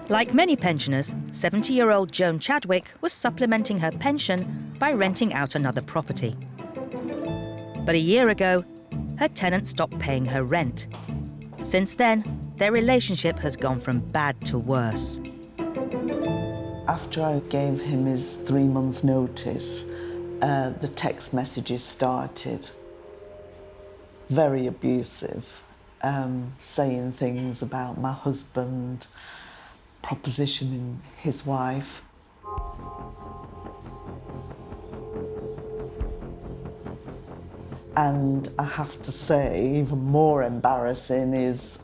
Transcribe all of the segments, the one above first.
Like many pensioners, 70-year-old Joan Chadwick was supplementing her pension by renting out another property. But a year ago, her tenant stopped paying her rent. Since then, their relationship has gone from bad to worse. After I gave him his 3 months' notice, the text messages started. Very abusive, saying things about my husband, propositioning his wife. And I have to say, even more embarrassing is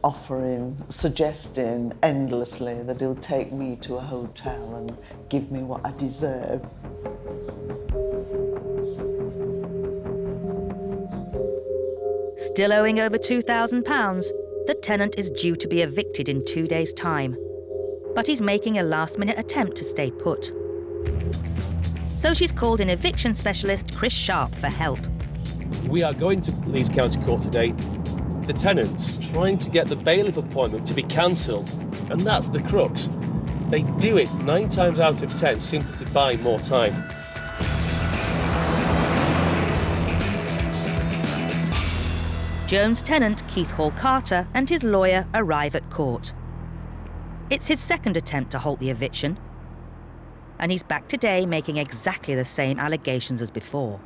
suggesting endlessly that he'll take me to a hotel and give me what I deserve. Still owing over £2,000, the tenant is due to be evicted in 2 days' time. But he's making a last-minute attempt to stay put. So she's called in eviction specialist Chris Sharp for help. We are going to Leeds County Court today. The tenant's trying to get the bailiff appointment to be cancelled, and that's the crux. They do it 9 times out of 10 simply to buy more time. Joan's tenant, Keith Hall Carter, and his lawyer arrive at court. It's his second attempt to halt the eviction, and he's back today making exactly the same allegations as before.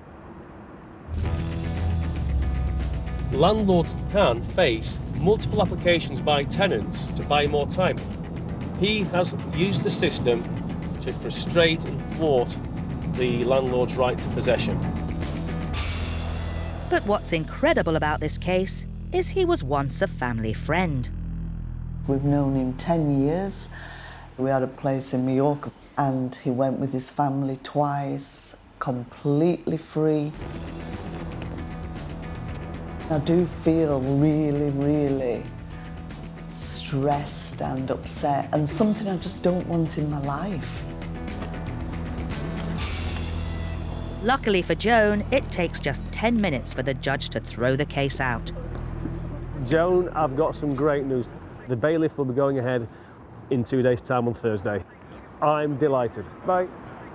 Landlords can face multiple applications by tenants to buy more time. He has used the system to frustrate and thwart the landlord's right to possession. But what's incredible about this case is he was once a family friend. We've known him 10 years. We had a place in Mallorca and he went with his family twice, completely free. I do feel really, really stressed and upset, and something I just don't want in my life. Luckily for Joan, it takes just 10 minutes for the judge to throw the case out. Joan, I've got some great news. The bailiff will be going ahead in 2 days' time on Thursday. I'm delighted. Right.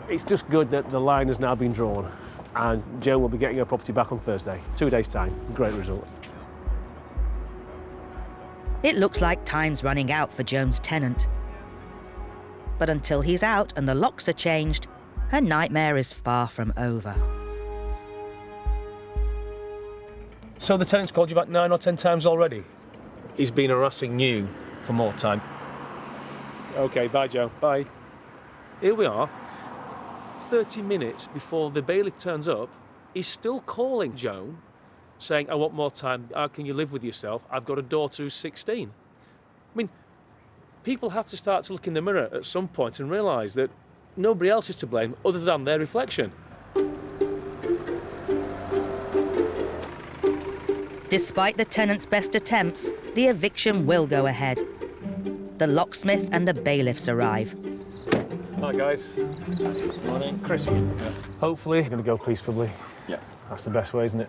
It's just good that the line has now been drawn, and Joan will be getting her property back on Thursday. 2 days' time. Great result. It looks like time's running out for Joan's tenant. But until he's out and the locks are changed, her nightmare is far from over. So the tenant's called you back 9 or 10 times already? He's been harassing you for more time. OK, bye, Joe. Bye. Here we are. 30 minutes before the bailiff turns up, he's still calling Joan, saying, I want more time. How can you live with yourself? I've got a daughter who's 16. I mean, people have to start to look in the mirror at some point and realise that nobody else is to blame other than their reflection. Despite the tenant's best attempts, the eviction will go ahead. The locksmith and the bailiffs arrive. Hi, guys. Morning. Chris, hopefully you're going to go peacefully. Yeah. That's the best way, isn't it?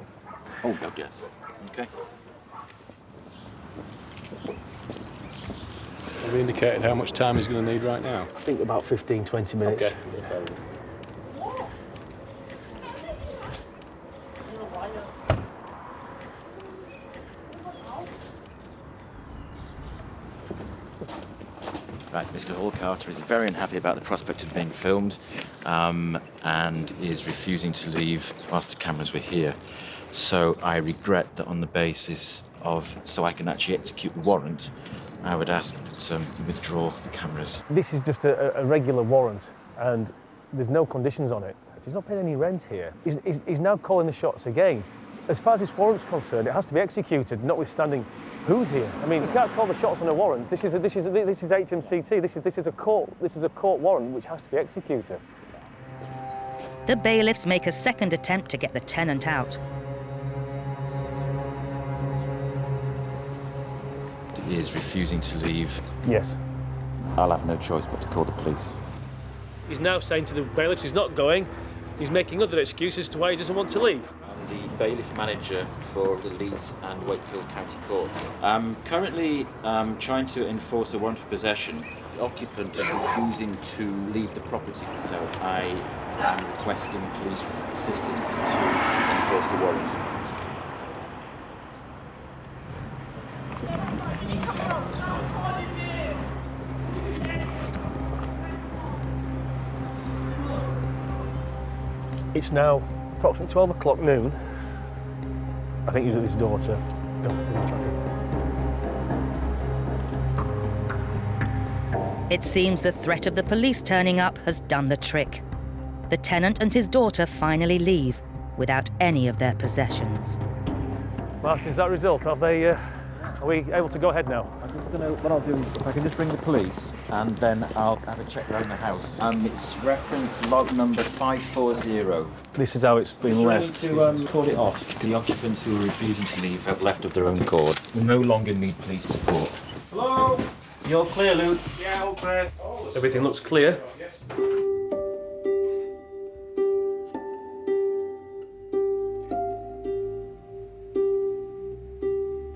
Oh, God, yes. OK. Have you indicated how much time he's going to need right now? I think about 15, 20 minutes. OK. Right, Mr. Hall Carter is very unhappy about the prospect of being filmed and is refusing to leave whilst the cameras were here. So I regret that on the basis of, so I can actually execute the warrant, I would ask that you withdraw the cameras. This is just a regular warrant, and there's no conditions on it. He's not paying any rent here. He's now calling the shots again. As far as this warrant's concerned, it has to be executed, notwithstanding who's here. I mean, you can't call the shots on a warrant. This is HMCT. This is a court warrant which has to be executed. The bailiffs make a second attempt to get the tenant out. He is refusing to leave. Yes. I'll have no choice but to call the police. He's now saying to the bailiffs he's not going. He's making other excuses to why he doesn't want to leave. the bailiff manager for the Leeds and Wakefield County Courts. I'm currently trying to enforce a warrant of possession. The occupant is refusing to leave the property, so I am requesting police assistance to enforce the warrant. It's now approximately 12 o'clock noon. I think he's with his daughter. No, that's it. It seems the threat of the police turning up has done the trick. The tenant and his daughter finally leave without any of their possessions. Martin, is that result? Are we able to go ahead now? I'm just gonna, what I'll do, if I can just ring the police, and then I'll have a check around the house. It's reference log number 540. This is how it's been left. To call it off. The occupants who are refusing to leave have left of their own accord. We no longer need police support. Hello? You're clear, Luke. Yeah, all clear. Everything looks clear.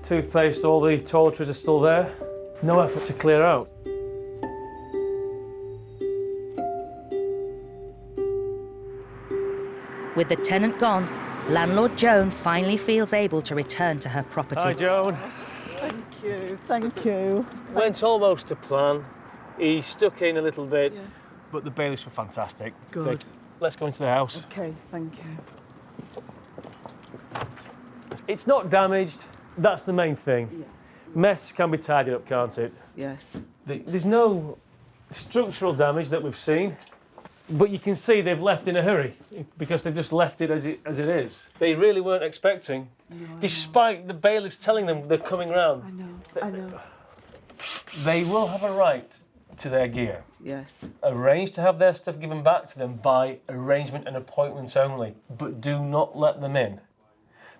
Toothpaste, all the toiletries are still there. No effort to clear out. With the tenant gone, landlord Joan finally feels able to return to her property. Hi, Joan. Thank you. Went almost to plan. He stuck in a little bit, but the bailiffs were fantastic. Good. Let's go into the house. Okay, thank you. It's not damaged. That's the main thing. Yeah. Mess can be tidied up, can't it? Yes. There's no structural damage that we've seen, but you can see they've left in a hurry because they've just left it as it is. They really weren't expecting, despite the bailiffs telling them they're coming round. I know. They will have a right to their gear. Yes. Arrange to have their stuff given back to them by arrangement and appointments only, but do not let them in.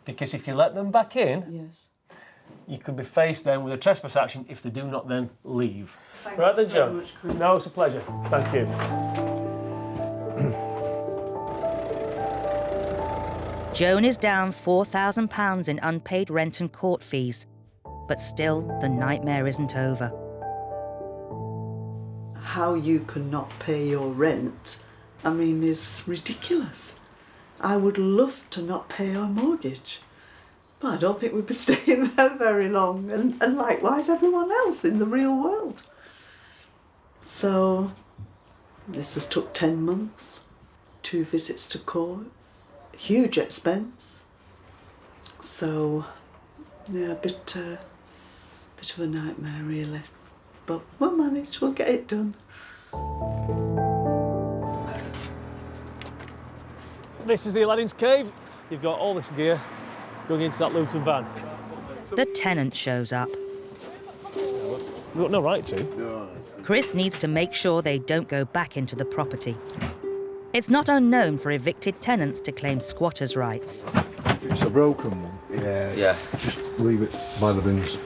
Because if you let them back in, Yes. you could be faced then with a trespass action if they do not then leave. Thank Right you then, so Joe. much, Chris. No, it's a pleasure. Thank you. Joan is down £4,000 in unpaid rent and court fees, but still the nightmare isn't over. How you cannot pay your rent, I mean, is ridiculous. I would love to not pay our mortgage, but I don't think we'd be staying there very long, and likewise everyone else in the real world. So this has took 10 months, 2 visits to courts, huge expense. So yeah, a bit of a nightmare really, but we'll manage, we'll get it done. This is the Aladdin's Cave. You've got all this gear going into that Luton van. The tenant shows up. You've got no right to. Chris needs to make sure they don't go back into the property. It's not unknown for evicted tenants to claim squatters' rights. It's a broken one. Yeah. Just leave it by the bins.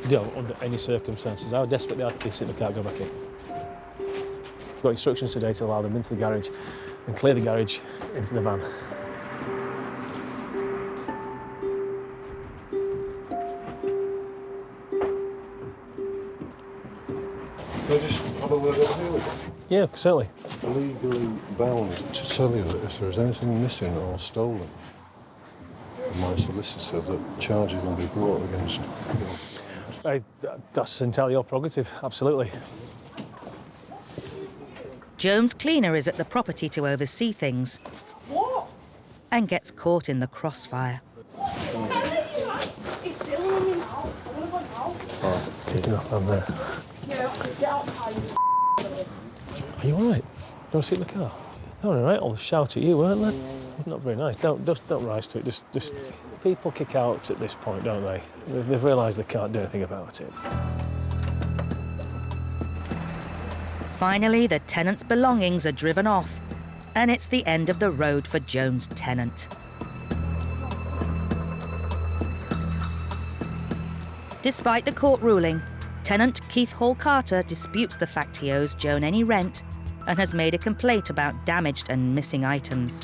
Don't, under any circumstances. How desperate they are to be sitting, they can't go back in. Got instructions today to allow them into the garage and clear the garage into the van. Can I just have a word over here with you? Yeah, certainly. Legally bound to tell you that if there is anything missing or stolen, my solicitor, that charges will be brought against you. That's entirely your prerogative, absolutely. Joan's cleaner is at the property to oversee things. What? And gets caught in the crossfire. Kicking off on there. Are you all right? Don't sit in the car. They were all right, all shout at you, weren't they? Not very nice. Don't rise to it. Just people kick out at this point, don't they? They've realised they can't do anything about it. Finally, the tenant's belongings are driven off, and it's the end of the road for Joan's tenant. Despite the court ruling, tenant Keith Hall Carter disputes the fact he owes Joan any rent and has made a complaint about damaged and missing items.